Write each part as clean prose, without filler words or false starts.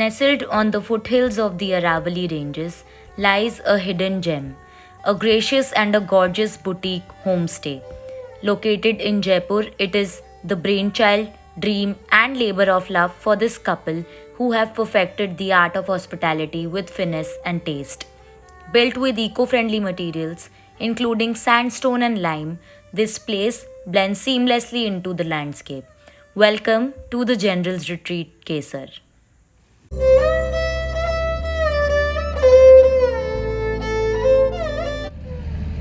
Nestled on the foothills of the Aravalli Ranges lies a hidden gem, a gracious and a gorgeous boutique homestay. Located in Jaipur, it is the brainchild, dream, and labor of love for this couple who have perfected the art of hospitality with finesse and taste. Built with eco friendly materials, including sandstone and lime, this place blends seamlessly into the landscape. Welcome to the General's Retreat, Kesar.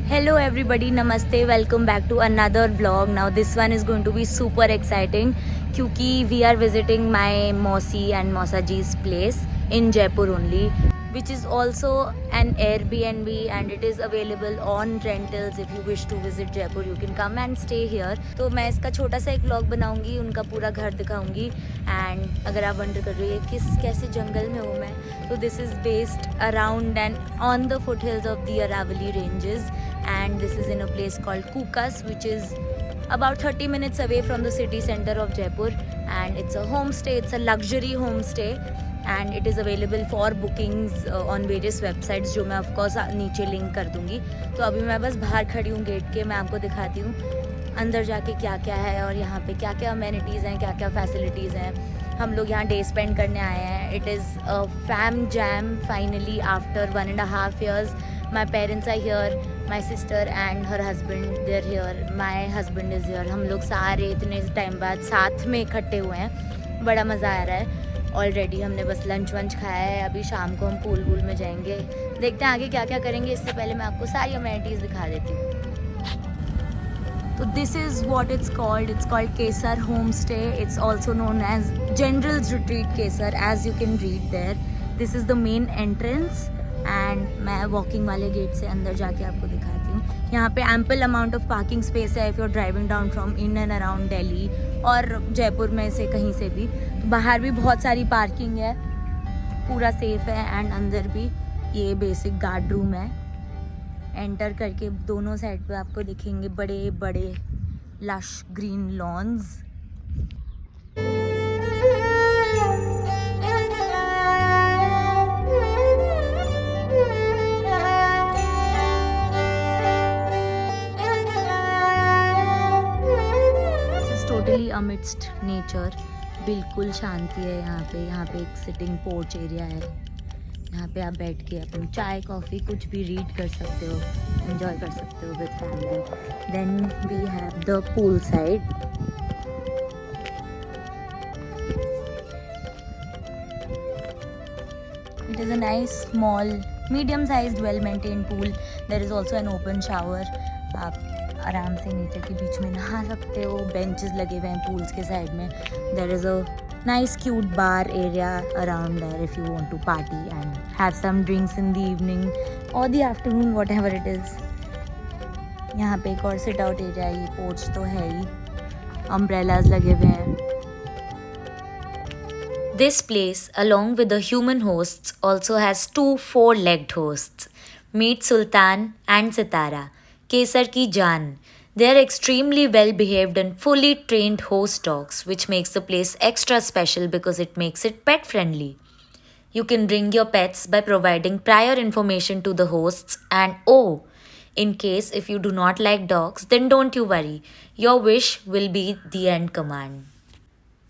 Hello everybody, namaste, welcome back to another vlog. Now this one is going to be super exciting क्योंकि we are visiting my Mausi and Mausaji's place in Jaipur only, which is also an Airbnb and it is available on rentals. If you wish to visit Jaipur, you can come and stay here. तो मैं इसका छोटा सा एक vlog बनाऊंगी, उनका पूरा घर दिखाऊंगी. And अगर आप वंडर कर रही है कैसे जंगल में हूँ मैं, तो this is based around and on the foothills of the Aravalli Ranges, and this is in a place called Kukas, which is about 30 minutes away from the city center of Jaipur. And it's a homestay, it's a luxury homestay, and it is available for bookings on various websites, जो मैं of course नीचे link कर दूंगी. तो अभी मैं बस बाहर खड़ी हूँ गेट के, मैं आपको दिखाती हूँ अंदर जाके क्या क्या है और यहाँ पे क्या क्या अमेनिटीज़ हैं, क्या क्या फैसिलिटीज़ हैं. हम लोग यहाँ डे स्पेंड करने आए हैं. It is a fam jam finally after 1.5 years. My parents are here, my sister and her husband, they're here, my husband is here. हम लोग सारे इतने टाइम बाद साथ में इकट्ठे हुए हैं, बड़ा मज़ा आ रहा है. ऑलरेडी हमने बस लंच वंच खाया है. अभी शाम को हम पूल वूल में जाएंगे, देखते हैं आगे क्या क्या करेंगे. इससे पहले मैं आपको सारी अमेनिटीज़ दिखा देती हूँ. तो this is what it's called Kesar home stay. It's also known as generals retreat Kesar, as you can read there. This is the main entrance and मैं वॉकिंग वाले गेट से अंदर जाके आपको दिखाती हूँ. यहाँ पे ample amount of parking space है if you are driving down from in and around Delhi और जयपुर में से कहीं से भी. तो बाहर भी बहुत सारी पार्किंग है, पूरा सेफ है. एंड अंदर भी ये बेसिक गार्ड रूम है. एंटर करके दोनों साइड पे आपको दिखेंगे बड़े बड़े lush green lawns. Totally amidst nature, बिल्कुल शांति है यहाँ पे एक सिटिंग पोर्च एरिया है. यहाँ पे आप बैठ के अपनी चाय कॉफ़ी कुछ भी रीड कर सकते हो, एंजॉय कर सकते हो with family. Then we have the pool side. It is a nice small medium sized well maintained pool. There is also an open shower. आप आराम से नीचे के बीच में नहा सकते हो. बेंचेस लगे हुए हैं पूल्स के साइड में. There is a nice cute bar area around there if you want to party and have some drinks in the evening और the afternoon, whatever it is. यहाँ पे एक और सिट आउट एरिया है. ये porch तो है ही, umbrellas लगे हुए हैं. This place, along with the human hosts, also has two four-legged hosts. Meet Sultan and Sitara, Kesar ki Jaan. They are extremely well behaved and fully trained host dogs, which makes the place extra special because it makes it pet friendly. You can bring your pets by providing prior information to the hosts, and in case if you do not like dogs, then don't you worry. Your wish will be the end command.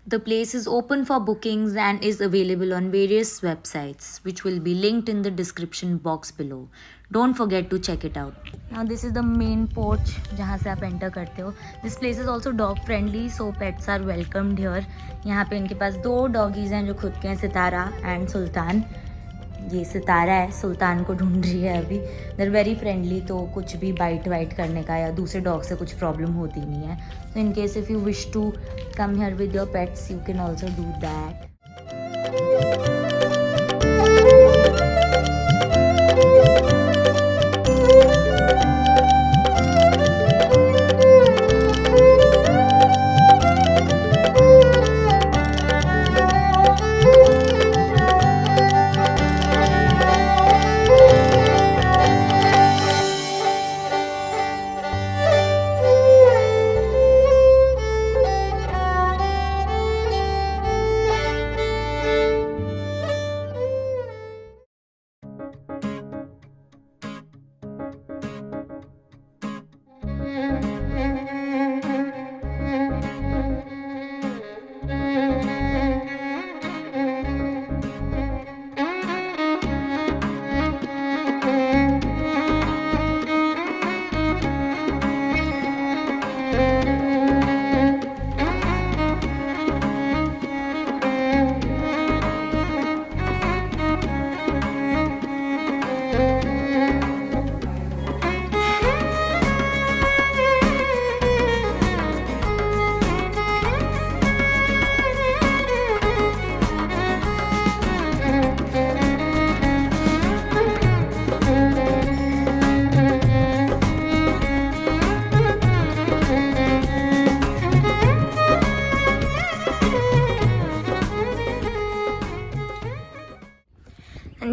The place is open for bookings and is available on various websites, which will be linked in the description box below. Don't forget to check it out. Now this is the main porch जहाँ से आप enter करते हो. This place is also dog friendly, so pets are welcomed here. यहाँ पे इनके पास 2 doggies हैं जो खुद के हैं, सितारा एंड सुल्तान. ये सितारा है, सुल्तान को ढूंढ रही है अभी. दे आर वेरी फ्रेंडली, तो कुछ भी बाइट वाइट करने का या दूसरे डॉग से कुछ प्रॉब्लम होती नहीं है. तो in case if you wish to come here with your pets, you can also do that.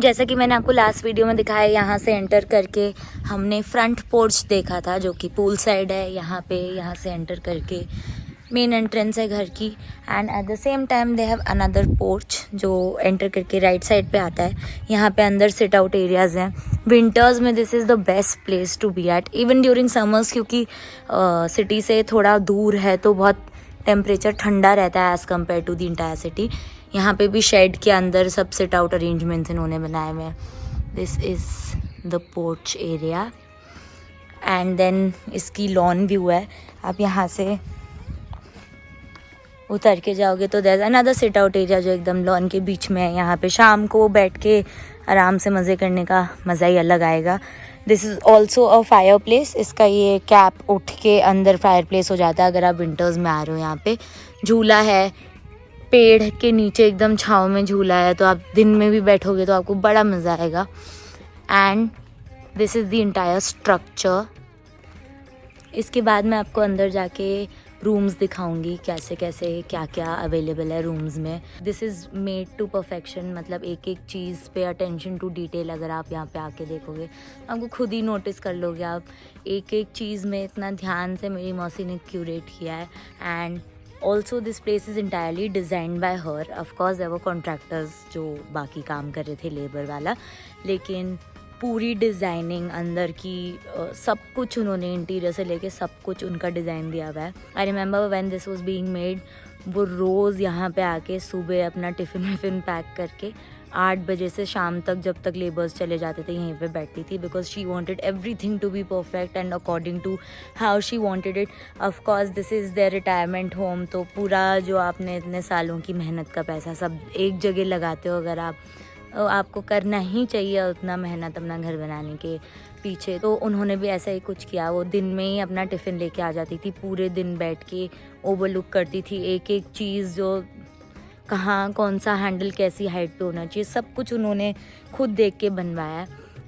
जैसा कि मैंने आपको लास्ट वीडियो में दिखाया, यहाँ से एंटर करके हमने फ्रंट पोर्च देखा था जो कि पूल साइड है। यहाँ से एंटर करके मेन एंट्रेंस है घर की। And at the same time they have another porch जो एंटर करके राइट साइड पे आता है। यहाँ पे अंदर सिट आउट एरियाज़ हैं। विंटर्स में this is the best place to be at, even during summers, क्योंकि सिटी से थोड़ा दूर है तो बहुत टेम्परेचर ठंडा रहता है as compare to the entire city. यहाँ पे भी शेड के अंदर सब सिट आउट अरेंजमेंट्स इन्होंने बनाए हुए हैं। This is the porch area and then इसकी लॉन व्यू है। आप यहाँ से उतर के जाओगे तो there is another sit out area जो एकदम लॉन के बीच में है। यहाँ पे शाम को बैठ के आराम से मज़े करने का मज़ा ही अलग आएगा। This is also a fire place. इसका ये कैप उठ के अंदर फायर प्लेस हो जाता है अगर आप विंटर्स में आ रहे हो। यहाँ पे झूला है, पेड़ के नीचे एकदम छाँव में झूला है, तो आप दिन में भी बैठोगे तो आपको बड़ा मज़ा आएगा। And this is the entire structure. इसके बाद मैं आपको अंदर जाके रूम्स दिखाऊंगी कैसे कैसे क्या क्या अवेलेबल है रूम्स में। This is made to perfection, मतलब एक एक चीज़ पे अटेंशन टू डिटेल अगर आप यहाँ पे आके देखोगे आपको खुद ही नोटिस कर लोगे आप। एक एक चीज़ में इतना ध्यान से मेरी मौसी ने क्यूरेट किया है। And also this place is entirely designed by her. Of course there were contractors जो बाकी काम कर रहे थे लेबर वाला, लेकिन पूरी डिज़ाइनिंग अंदर की सब कुछ उन्होंने इंटीरियर से लेके सब कुछ उनका डिज़ाइन दिया हुआ है। I remember when this was being made, वो रोज़ यहाँ पे आके सुबह अपना टिफ़िन विफ़िन पैक करके 8 बजे से शाम तक जब तक लेबर्स चले जाते थे यहीं पे बैठती थी, because she wanted everything to be perfect and according to how she wanted it. Of course this is their retirement home, तो पूरा जो आपने इतने सालों की मेहनत का पैसा सब एक जगह लगाते हो अगर आपको करना ही चाहिए उतना मेहनत अपना घर बनाने के पीछे। तो उन्होंने भी ऐसा ही कुछ किया। वो दिन में ही अपना टिफ़िन लेके आ जाती थी, पूरे दिन बैठ के ओवरलुक करती थी एक एक चीज़, जो कहाँ कौन सा हैंडल कैसी हाइट पे होना चाहिए, सब कुछ उन्होंने खुद देख के बनवाया।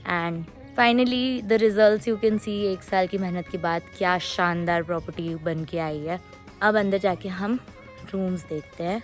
And finally the results you can see, 1 साल की मेहनत के बाद क्या शानदार प्रॉपर्टी बन के आई है। अब अंदर जाके हम रूम्स देखते हैं।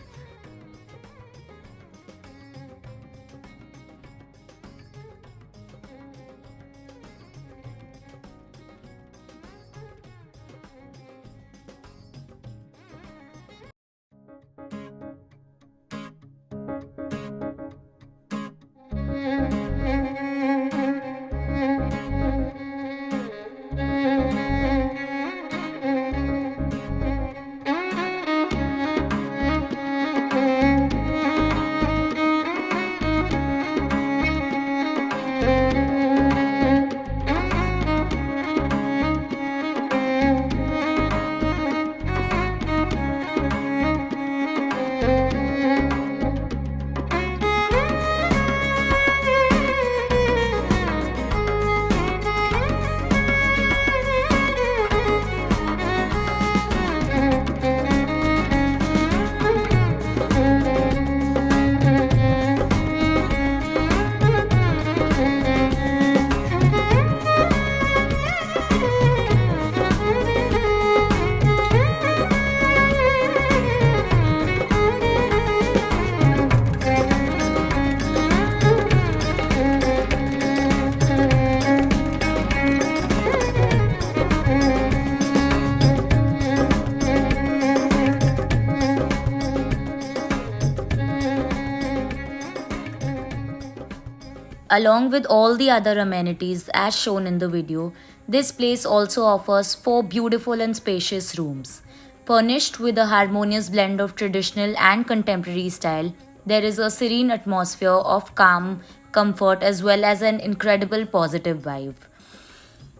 Along with all the other amenities as shown in the video, this place also offers 4 beautiful and spacious rooms. Furnished with a harmonious blend of traditional and contemporary style, there is a serene atmosphere of calm, comfort, as well as an incredible positive vibe.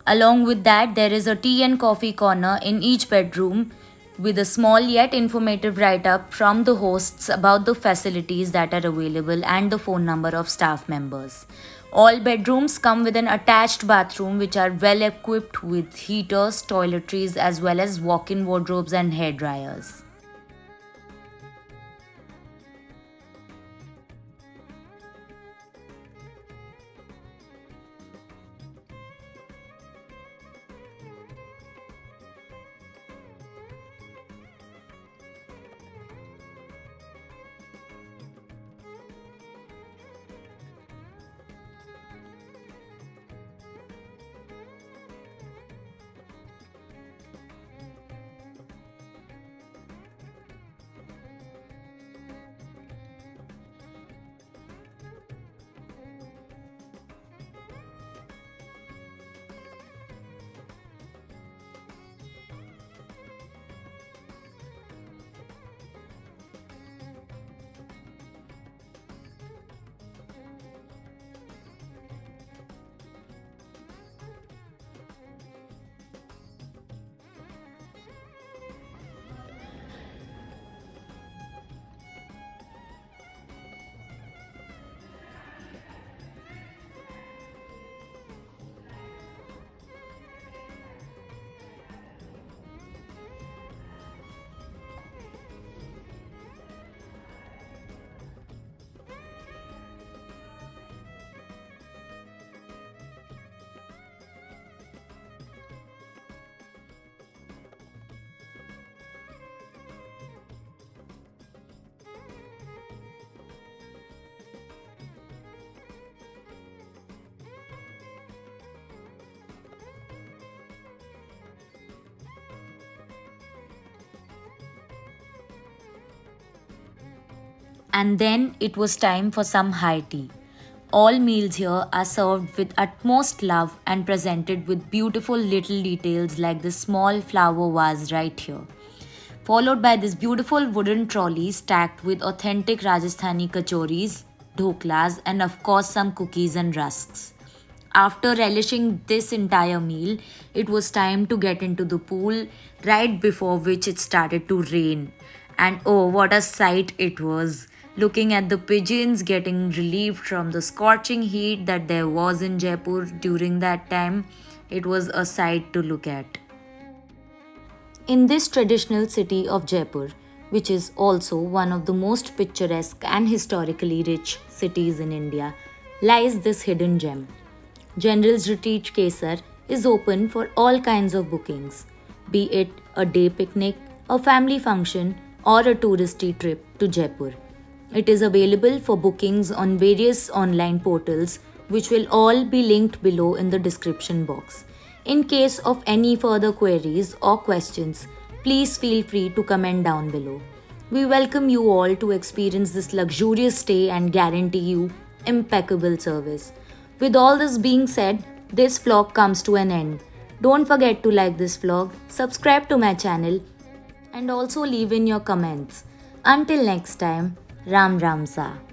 Along with that, there is a tea and coffee corner in each bedroom with a small yet informative write up from the hosts about the facilities that are available and the phone number of staff members. All bedrooms come with an attached bathroom which are well equipped with heaters, toiletries, as well as walk in wardrobes and hair dryers. And then it was time for some high tea. All meals here are served with utmost love and presented with beautiful little details like this small flower vase right here. Followed by this beautiful wooden trolley stacked with authentic Rajasthani kachoris, dhoklas, and of course some cookies and rusks. After relishing this entire meal, it was time to get into the pool, right before which it started to rain. And oh, what a sight it was! Looking at the pigeons getting relieved from the scorching heat that there was in Jaipur during that time, it was a sight to look at. In this traditional city of Jaipur, which is also one of the most picturesque and historically rich cities in India, lies this hidden gem. General's Retreat Kesar is open for all kinds of bookings, be it a day picnic, a family function, or a touristy trip to Jaipur. It is available for bookings on various online portals, which will all be linked below in the description box. In case of any further queries or questions, please feel free to comment down below. We welcome you all to experience this luxurious stay and guarantee you impeccable service. With all this being said, this vlog comes to an end. Don't forget to like this vlog, subscribe to my channel, and also leave in your comments. Until next time, Ram Ram Sa.